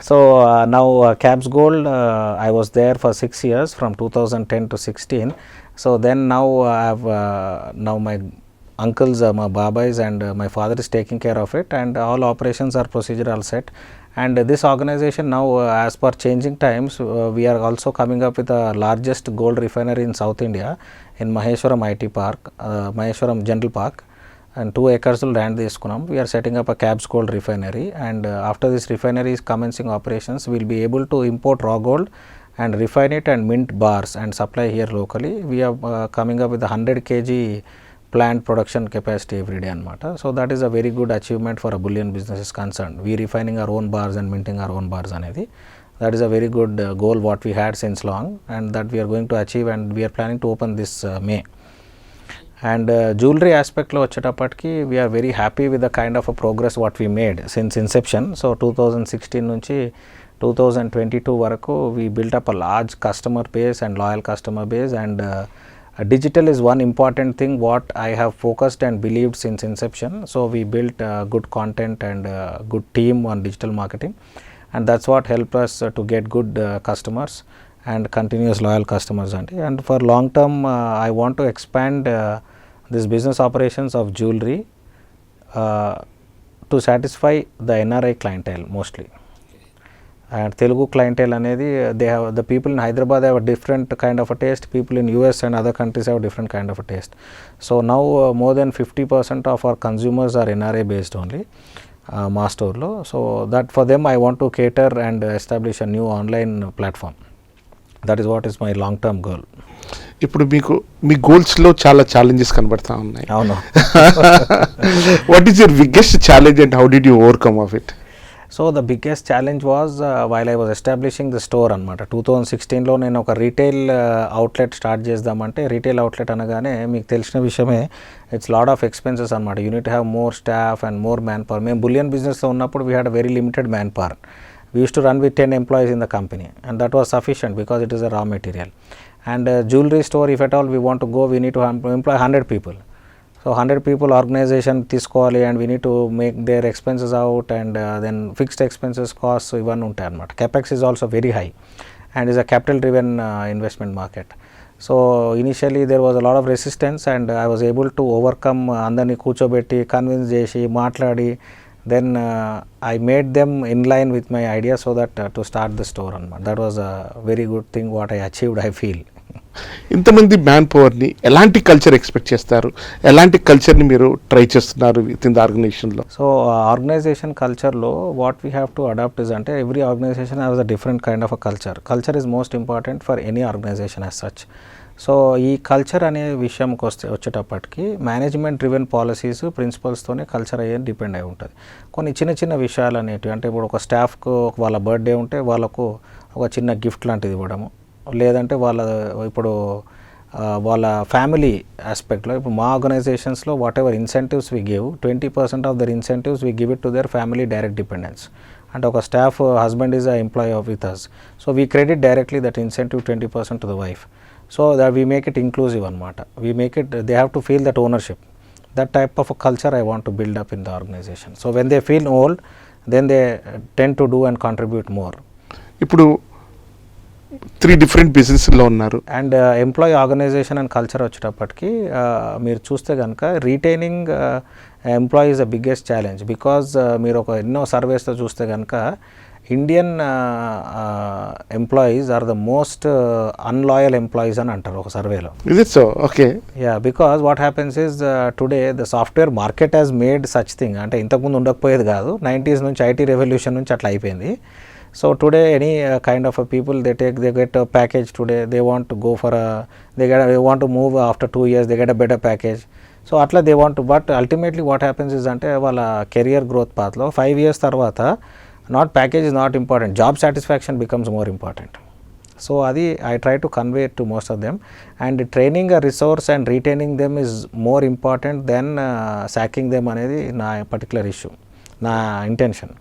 So now Cabs Gold, I was there for 6 years from 2010 to 16. So then now I have now my uncles, my babais and my father is taking care of it, and all operations are procedural set. And this organization now, as per changing times, we are also coming up with the largest gold refinery in South India in Maheshwaram IT Park, Maheshwaram General Park. And 2 acres land తీసుకున్నాం. We are setting up a Cabs Gold refinery, and after this refinery is commencing operations, we will be able to import raw gold and refine it and mint bars and supply here locally. We are coming up with a 100 kg plant production capacity every day అన్నమాట. So that is a very good achievement for a bullion business is concerned. We refining our own bars and minting our own bars అనేది. That is a very good goal what we had since long, and that we are going to achieve, and we are planning to open this May. And jewelry aspectలో వచ్చేటప్పటికి we are very happy with the kind of a progress what we made since inception. So 2016 నుంచి 2022 వరకు we built up a large customer base and loyal customer base, and digital is one important thing what I have focused and believed since inception. So we built good content and good team on digital marketing, and that's what helped us to get good customers and continuous loyal customers. And for long term I want to expand this business operations of jewelry to satisfy the NRI clientele mostly. And Telugu clientele అనేది they have, the people in Hyderabad have a different kind of a taste, people in US and other countries have a different kind of a taste. So now more than 50% of our consumers are NRI based only, మా స్టోర్లో. So that for them I want to cater and establish a new online platform. That is what is my long term goal. ఇప్పుడు మీకు మీ గోల్స్లో చాలా challenges కనబడతా ఉన్నాయి. అవును. What is your biggest challenge and how did you overcome of it? So the biggest challenge was while I was establishing the store అనమాట. 2016లో నేను ఒక retail outlet start చేద్దామంటే, రీటైల్ అవుట్లెట్ అనగానే మీకు తెలిసిన విషయమే, ఇట్స్ లాట్ ఆఫ్ ఎక్స్పెన్సెస్ అనమాట. Unit have more staff and more man power. మేము బులియన్ బిజినెస్లో ఉన్నప్పుడు we had a very limited man power. We used to run with 10 employees in the company, and that was sufficient because it is a raw material. And jewelry store, if at all we want to go, we need to employ 100 people. So 100 people organization తీసుకోవాలి, and we need to make their expenses out, and then fixed expenses costs ఇవన్నీ ఉంటాయి అన్నమాట. capex is also very high and is a capital driven investment market. So initially there was a lot of resistance, and I was able to overcome, అందరినీ కూర్చోబెట్టి convince చేసి మాట్లాడి, then I made them in line with my idea so that to start the store. That was a very good thing what I achieved, I feel. ఇంతమంది man పవర్ని ఎలాంటి culture expect చేస్తారు, ఎలాంటి కల్చర్ని మీరు ట్రై చేస్తున్నారు విత్ ఇన్ ద ఆర్గనైజేషన్లో? So organization కల్చర్లో what we have to adapt is అంటే every organization has a different kind of a culture. Culture is most important for any organization as such. So ఈ culture అనే విషయంకి వచ్చేటప్పటికి management driven policies ప్రిన్సిపల్స్తోనే culture అయ్యేది depend అయి ఉంటుంది. కొన్ని చిన్న చిన్న విషయాలు అనేటివి అంటే ఇప్పుడు ఒక స్టాఫ్కు వాళ్ళ బర్త్డే ఉంటే వాళ్ళకు ఒక చిన్న గిఫ్ట్ లాంటిది ఇవ్వడము, లేదంటే ఇప్పుడు వాళ్ళ ఫ్యామిలీ ఆస్పెక్ట్లో ఇప్పుడు మా ఆర్గనైజేషన్స్లో whatever incentives we give 20% of their incentives we give it to their family direct dependence. అంటే ఒక staff husband is a employee of with us, so we credit directly that incentive 20% to the wife. So that we make it inclusive అనమాట. We make it, they have to feel that ownership. That type of a culture I want to build up in the organization. So when they feel old, then they tend to do and contribute more. ఇప్పుడు 3 different బిజినెస్లో ఉన్నారు. And employee organization and culture వచ్చేటప్పటికి మీరు చూస్తే కనుక retaining employee is the biggest challenge. Because మీరు ఒక ఎన్నో సర్వేస్తో చూస్తే కనుక Indian employees are the most unloyal employees అని అంటారు ఒక సర్వేలో. Is it so? Okay. Yeah, because what happens is today the software market has made such thing. అంటే ఇంతకుముందు ఉండకపోయేది కాదు, 90s నుంచి ఐటీ రెవల్యూషన్ నుంచి అట్లా అయిపోయింది. So today any kind of people they get package today, they want to go for they want to move after 2 years, they get a better package. So అట్లా they want, but ultimately what happens is అంటే వాళ్ళ career growth పాత్లో 5 years తర్వాత not package is not important, job satisfaction becomes more important. So adi I try to convey it to most of them, and training a resource and retaining them is more important than sacking them anedi na particular issue, na intention.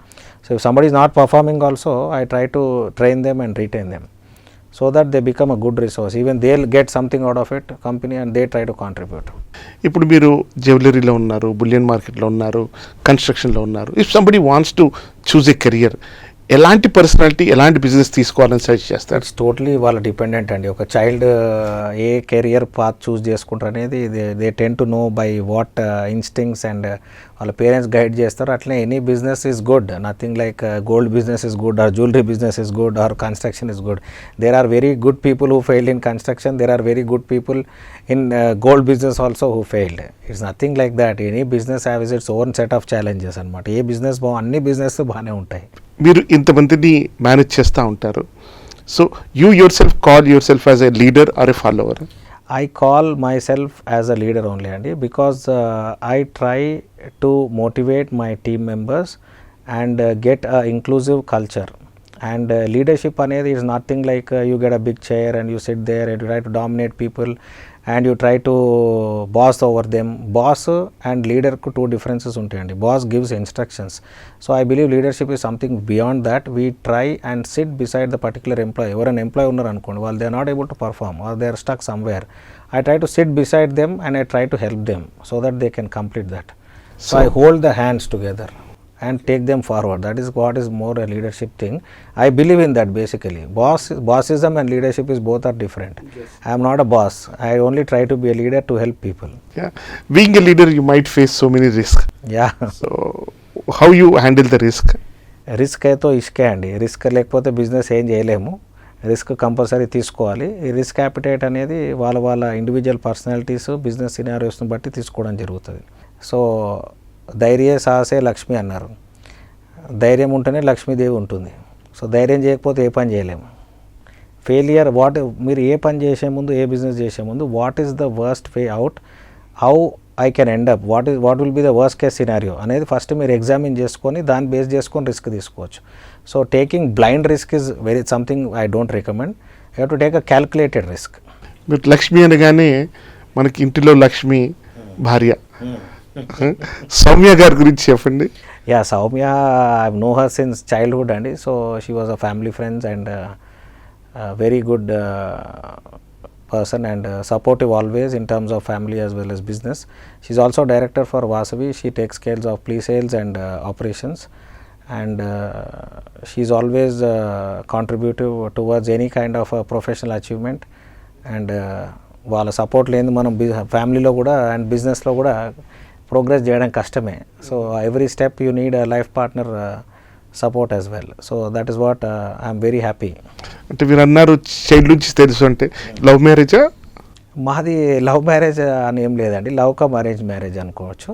So if somebody is not performing also, I try to train them and retain them so that they become a good resource. Even they'll get something out of it, company, and they try to contribute. ఇప్పుడు మీరు జ్యువెలరీలో ఉన్నారు, bullion మార్కెట్లో ఉన్నారు, కన్స్ట్రక్షన్లో ఉన్నారు. If somebody wants to choose a career, ఎలాంటి personality, ఎలాంటి business తీసుకోవాలని సజెస్ట్ చేస్తారు? ఇట్స్ టోటలీ వాళ్ళ డిపెండెంట్ అండి. ఒక child a career path choose చేసుకుంటారు అనేది they tend to know by what instincts and వాళ్ళ పేరెంట్స్ గైడ్ చేస్తారు. అట్లనే any business is good, nothing like gold business is good or jewellery business is good or construction is good. There are very good people who failed in construction, there are very good people in gold business also who failed. It's nothing like that. Any business have its own set of challenges అనమాట. A business అన్ని business బాగానే ఉంటాయి. మీరు ఇంతమందిని manage చేస్తూ ఉంటారు. So you your self call your self as a leader or a follower? I call myself as a leader only, Andy, because I try to motivate my team members and get a inclusive culture. And leadership anedi is nothing like you get a big chair and you sit there and you try to dominate people and you try to boss over them. Boss and leader ku two differences untayandi. Boss gives instructions. So I believe leadership is something beyond that. We try and sit beside the particular employee. Or an employee unnar anukondi, while they are not able to perform or they are stuck somewhere, I try to sit beside them and I try to help them so that they can complete that. So I hold the hands together and take them forward. That is what is more a leadership thing. I believe in that basically. Bossism and leadership is both are different. Yes. I am not a boss. I only try to be a leader to help people. Yeah. Being a leader, you might face so many risks. Yeah. So how you handle the risk? Risk అయితే ఇష్కే అండి. Risk లేకపోతే business ఏం చేయలేము. Risk compulsory తీసుకోవాలి. ఈ risk appetite అనేది వాళ్ళ individual personalities, business సినారియోస్ని బట్టి తీసుకోవడం జరుగుతుంది. సో ధైర్య సాహసే లక్ష్మి అన్నారు. ధైర్యం ఉంటేనే లక్ష్మీదేవి ఉంటుంది. సో ధైర్యం చేయకపోతే ఏ పని చేయలేము. ఫెయిలియర్ మీరు ఏ పని చేసే ముందు, ఏ బిజినెస్ చేసే ముందు, what is the worst way out, how I can end up, what will be the worst case scenario అనేది ఫస్ట్ మీరు ఎగ్జామిన్ చేసుకొని దాన్ని బేస్ చేసుకొని రిస్క్ తీసుకోవచ్చు. So taking blind risk is something I don't recommend. You have to take a calculated risk. మీరు లక్ష్మి అనగానే మనకి ఇంటిలో లక్ష్మి భార్య సౌమ్య గారి గురించి చెప్పండి. Yeah, Soumya I know her since childhood అండి. So she was a family friends and very good person and supportive always in terms of family as well as business. She is also director for Vasavi. She takes care of pre-sales and operations, and she is always contributive towards any kind of professional achievement. And వాళ్ళ support లేని మనం ఫ్యామిలీలో కూడా and బిజినెస్లో కూడా progress చేయడం కష్టమే. So every step you need a life partner support as well. So that is what I'm very happy. అంటే మీరు అన్నారు చైల్డ్ నుంచి తెలుసు అంటే లవ్ మ్యారేజా? మాది లవ్ మ్యారేజ్ అని ఏం లేదండి, లవ్ కమ్ అరేంజ్ మ్యారేజ్ అనుకోవచ్చు.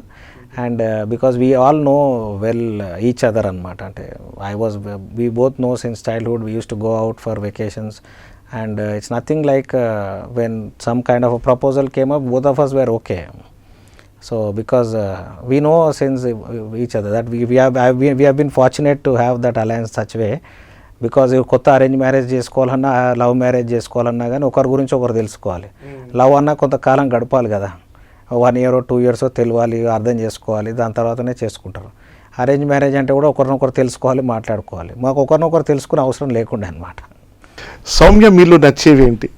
And because we all know well each other అనమాట. అంటే we both know since childhood, we use to go out for vacations, and it's nothing like when some kind of a proposal came up, both of us were okay. So because we know since each other that we have been fortunate to have that alliance such way, because కొత్త arrange marriage చేసుకోవాలన్నా love marriage చేసుకోవాలన్నా కానీ ఒకరి గురించి ఒకరు తెలుసుకోవాలి. Love అన్నా కొంతకాలం గడపాలి కదా, 1 year 2 years తెలియాలి, అర్థం చేసుకోవాలి, దాని తర్వాతనే చేసుకుంటారు. అరేంజ్ మ్యారేజ్ అంటే కూడా ఒకరినొకరు తెలుసుకోవాలి, మాట్లాడుకోవాలి. మాకు ఒకరినొకరు తెలుసుకునే అవసరం లేకుండా అనమాట. సౌమ్య మీలో నచ్చేవి ఏంటి?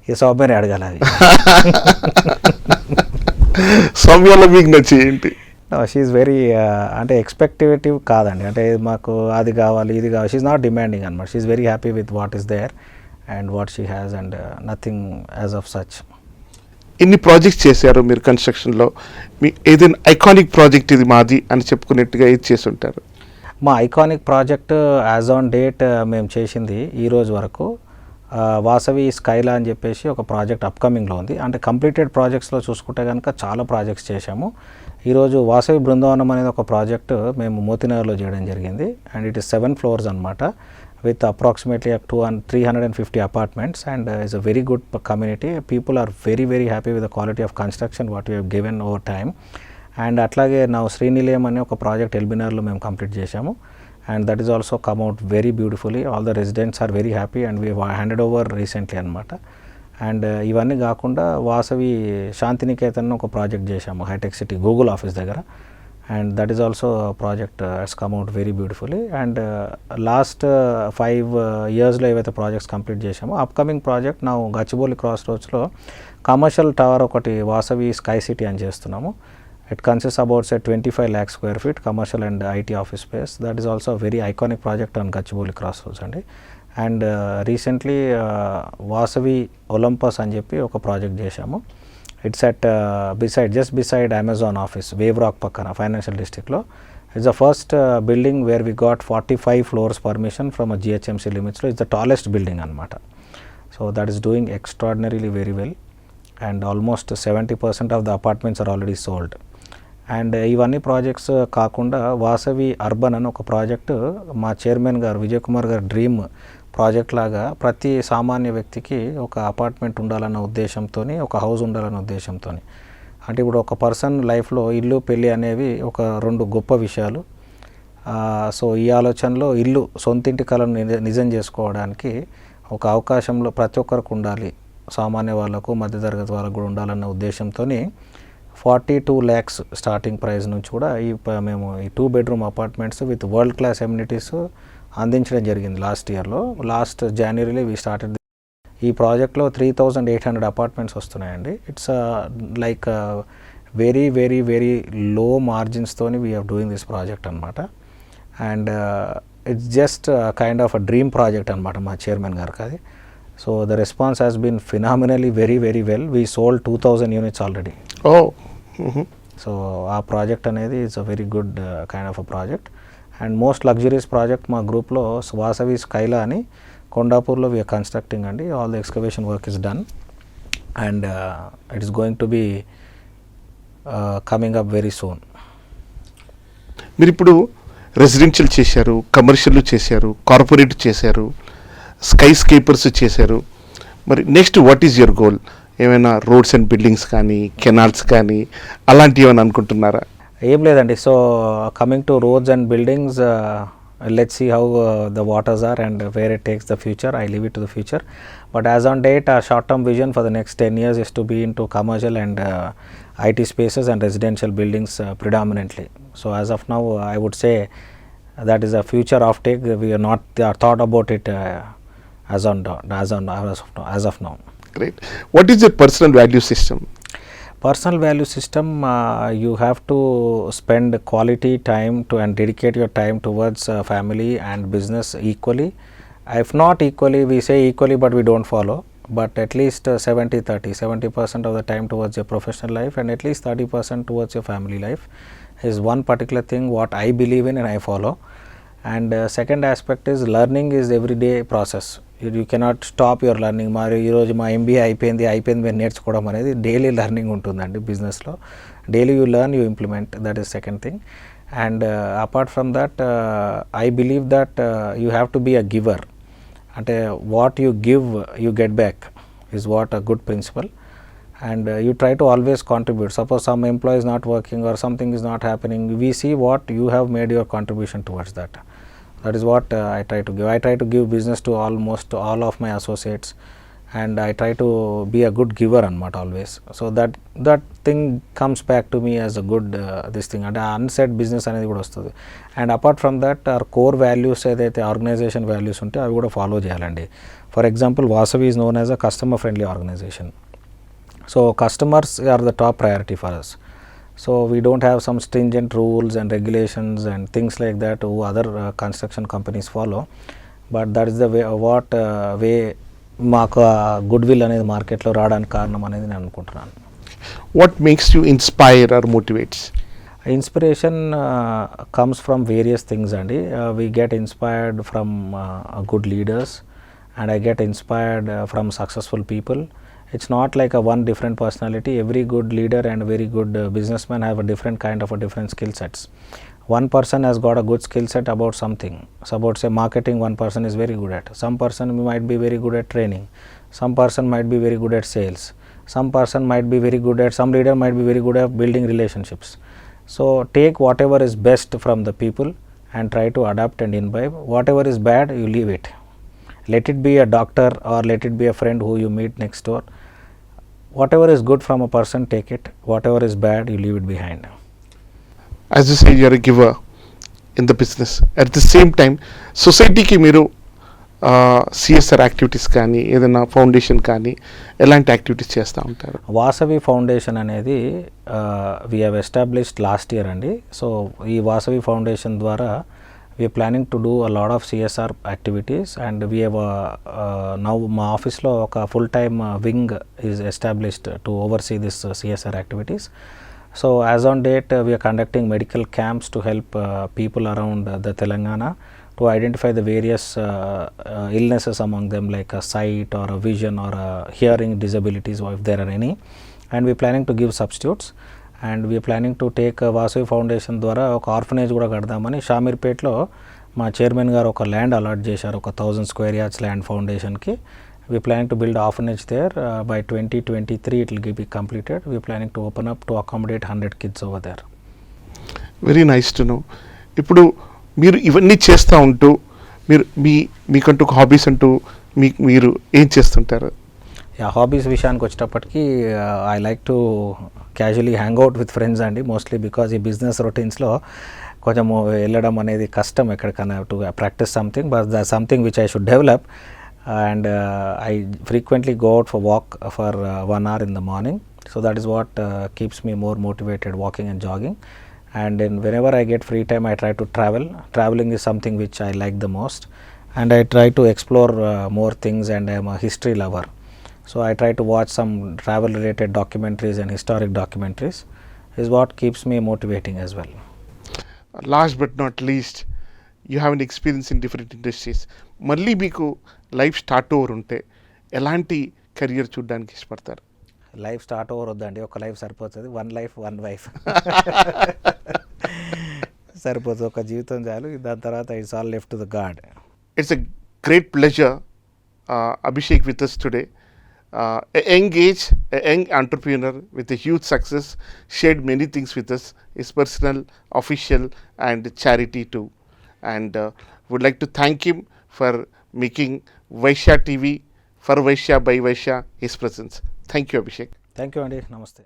ఈ సౌమ్యని అడగాలి అది. సౌమ్యలో మీకు నచ్చేవి ఏంటి? షీఈ్ వెరీ అంటే ఎక్స్పెక్టేటివ్ కాదండి, అంటే మాకు అది కావాలి ఇది కావాలి, షీఈ్ నాట్ డిమాండింగ్ అనమాట. She's very happy with what is there and what she has and nothing as of such. ఇన్ని ప్రాజెక్ట్స్ చేశారు మీరు కన్స్ట్రక్షన్లో, మీ ఏదైనా ఐకానిక్ ప్రాజెక్ట్ ఇది మాది అని చెప్పుకునేట్టుగా ఏది చేసి ఉంటారు? మా iconic project as on date మేము చేసింది ఈ రోజు వరకు వాసవి స్కైలా అని చెప్పేసి ఒక ప్రాజెక్ట్ అప్కమింగ్లో ఉంది. అంటే కంప్లీటెడ్ ప్రాజెక్ట్స్లో చూసుకుంటే కనుక చాలా ప్రాజెక్ట్స్ చేశాము. ఈరోజు వాసవి బృందావనం అనేది ఒక ప్రాజెక్టు మేము మోతీనగర్లో చేయడం జరిగింది. అండ్ ఇట్ ఈస్ 7 floors అనమాట, with approximately up to 350 apartments, and is a very good community. People are very happy with the quality of construction what we have given over time. And అట్లాగే నా శ్రీనిలయం అనే ఒక project ఎల్బినార్లో మేము complete చేశాము. And that is also come out very beautifully. All the residents are very happy and we handed over recently అనమాట. And ఇవన్నీ కాకుండా వాసవి శాంతినికేతన్ ఒక ప్రాజెక్ట్ చేశాము హైటెక్ సిటీ గూగుల్ ఆఫీస్ దగ్గర. And that is also project has come out very beautifully. And last 5 yearsలో ఏవైతే projects complete చేశామో, upcoming project నా గచ్చిబౌలి క్రాస్ రోడ్స్లో కమర్షియల్ టవర్ ఒకటి వాసవి స్కై సిటీ అని చేస్తున్నాము. It consists about say 25 lakh square feet commercial and IT office space. That is also a very iconic project on Gachibowli Crossroads andi. And recently Vasavi Olympus అని చెప్పి ఒక project చేశాము. It's at just beside Amazon office, Wave Rock పక్కన financial డిస్ట్రిక్ట్లో. It's the first building where we got 45 floors permission from a GHMC limits. It's the tallest building అనమాట. So that is doing extraordinarily very well, and almost 70% of the apartments are already sold. And ఇవన్నీ projects కాకుండా Vasavi urban అని ఒక project మా chairman గారు విజయ్ కుమార్ గారు dream project లాగా ప్రతి సామాన్య వ్యక్తికి ఒక అపార్ట్మెంట్ ఉండాలన్న ఉద్దేశంతో, ఒక హౌస్ ఉండాలన్న ఉద్దేశంతో. అంటే ఇప్పుడు ఒక పర్సన్ లైఫ్లో ఇల్లు పెళ్ళి అనేవి ఒక 2 గొప్ప విషయాలు. సో ఈ ఆలోచనలో ఇల్లు సొంతింటి కలను నిజం చేసుకోవడానికి ఒక అవకాశంలో ప్రతి ఒక్కరికి ఉండాలి, సామాన్య వాళ్ళకు మధ్యతరగతి వాళ్ళకు కూడా ఉండాలన్న ఉద్దేశంతో 42 lakhs స్టార్టింగ్ ప్రైస్ నుంచి కూడా మేము ఈ 2 bedroom apartments with world class amenities అందించడం జరిగింది లాస్ట్ ఇయర్లో. లాస్ట్ జనవరిలో వీ స్టార్టెడ్. ఈ ప్రాజెక్ట్లో 3,800 అపార్ట్మెంట్స్ వస్తున్నాయండి. ఇట్స్ లైక్ వెరీ లో మార్జిన్స్తోని వీఆర్ డూయింగ్ దిస్ ప్రాజెక్ట్ అనమాట. And it's just kind of a dream project అనమాట మా చైర్మన్ గారికి అది. So the response has been phenomenally very well. We sold 2,000 units already. So ఆ project అనేది it's a very good kind of a project. And most luxuries project మా గ్రూప్లో Vasavi Skyla అని కొండాపూర్లో వీఆర్ కన్స్ట్రక్టింగ్ అండి. All the excavation work is done and it is going to be coming up very soon. మీరు ఇప్పుడు residential చేశారు, commercial చేశారు, corporate చేశారు, స్కై స్కేపర్స్ చేశారు. మరి next what is your goal? ఏమైనా రోడ్స్ అండ్ బిల్డింగ్స్ కానీ కెనాల్స్ కానీ అలాంటివి ఏమైనా అనుకుంటున్నారా? ఏం లేదండి. So coming to roads and buildings, let's see how the waters are and where it takes the future. I leave it to the future, but as on date our short term vision for the next 10 years is to be into commercial and IT spaces and residential buildings predominantly. So as of now I would say that is a future offtake. We are not thought about it as of now. Great. What is your personal value system? Personal value system, you have to spend quality time to and dedicate your time towards family and business equally. If not equally, we say equally but we don't follow, but at least 70-30, 70% of the time towards your professional life and at least 30% towards your family life is one particular thing what I believe in and I follow. And second aspect is learning is everyday process. You cannot stop your learning. మరి ఈరోజు మా MBA అయిపోయింది మీరు నేర్చుకోవడం అనేది daily learning ఉంటుందండి బిజినెస్లో. Daily you learn, you implement, that is second thing. And apart from that I believe that you have to be a giver. అంటే what you give you get back is what a good principle. And you try to always contribute. Suppose some employee is not working or something is not happening, we see what you have made your contribution towards that. That is what I try to give. I try to give business to almost all of my associates, and I try to be a good giver anamata always. So that thing comes back to me as a good this thing, and unsaid business anedi kuda vastadi. And apart from that, our core values edaithe organization values unte avi kuda follow cheyalandi. For example, Vasavi is known as a customer friendly organization. So customers are the top priority for us. So we don't have some stringent rules and regulations and things like that who other construction companies follow, but that is the way way మాకు good-will అనేది మార్కెట్లో రావడానికి కారణం అనేది నేను అనుకుంటున్నాను. What makes you inspire or motivates? Inspiration comes from various things అండి. We get inspired from good leaders, and I get inspired from successful people. It's not like a one different personality. Every good leader and very good businessman have a different kind of a different skill sets. One person has got a good skill set about something. So about say marketing, one person is very good at. Some person might be very good at training. Some person might be very good at sales. Some person might be very good at, some leader might be very good at building relationships. So take whatever is best from the people and try to adapt and imbibe. Whatever is bad, you leave it. Let it be a doctor or let it be a friend who you meet next door. Whatever is good from a person, take it. Whatever is bad, you leave it behind. As you say, you are a giver in the business. At the same time, society ki మీరు CSR activities కానీ ఏదైనా foundation కానీ ఎలాంటి activities చేస్తూ ఉంటారు? Vasavi foundation అనేది we have established last year అండి. So ఈ వాసవి ఫౌండేషన్ ద్వారా we are planning to do a lot of CSR activities, and we have now మా ఆఫీస్లో ఒక full time wing is established to oversee this CSR activities. So as on date, we are conducting medical camps to help people around the Telangana to identify the various illnesses among them, like a sight or a vision or a hearing disabilities, if there are any, and we are planning to give substitutes. And we are planning to take Vasavi foundation ద్వారా ఒక orphanage కూడా కడదామని షామీర్పేట్లో మా chairman గారు ఒక land allot చేశారు, ఒక 1000 square yards land ఫౌండేషన్కి. We are planning to build orphanage there by 2023 it will be completed. We are planning to open up to accommodate 100 kids over there. Very nice to know. ఇప్పుడు మీరు ఇవన్నీ చేస్తూ ఉంటూ మీరు మీకంటూ హాబీస్ అంటూ మీరు ఏం చేస్తుంటారు? హాబీస్ విషయానికి వచ్చేటప్పటికి I like to casually hang out with friends అండి, మోస్ట్లీ బికాజ్ ఈ బిజినెస్ రొటీన్స్లో కొంచెం వెళ్ళడం అనేది కష్టం ఎక్కడికైనా to practice something, but the something which I should develop. And I frequently go out for walk for 1 hour in the morning. So that is what keeps me more motivated, walking and jogging. And then whenever I get free time, I try to travel. Traveling is something which I like the most, and I try to explore more things, and I am a history lover. So I try to watch some travel related documentaries and historic documentaries is what keeps me motivating as well. Last but not least, you have an experience in different industries. మళ్ళీ మీకు life start over ఉంటే ఎలాంటి career చూడడానికి ఇష్టపడతారు? Life start over వద్దండి, ఒక life సరిపోతుంది. 1 life 1 wife సరిపోతుంది, ఒక జీవితం చాలు. దాని తర్వాత it's all left to the God. It's a great pleasure, Abhishek, with us today. A young age, a young entrepreneur with a huge success, shared many things with us, his personal, official and charity too. And would like to thank him for making Vysya TV, for Vysya by Vysya, his presence. Thank you, Abhishek. Thank you అండి, నమస్తే.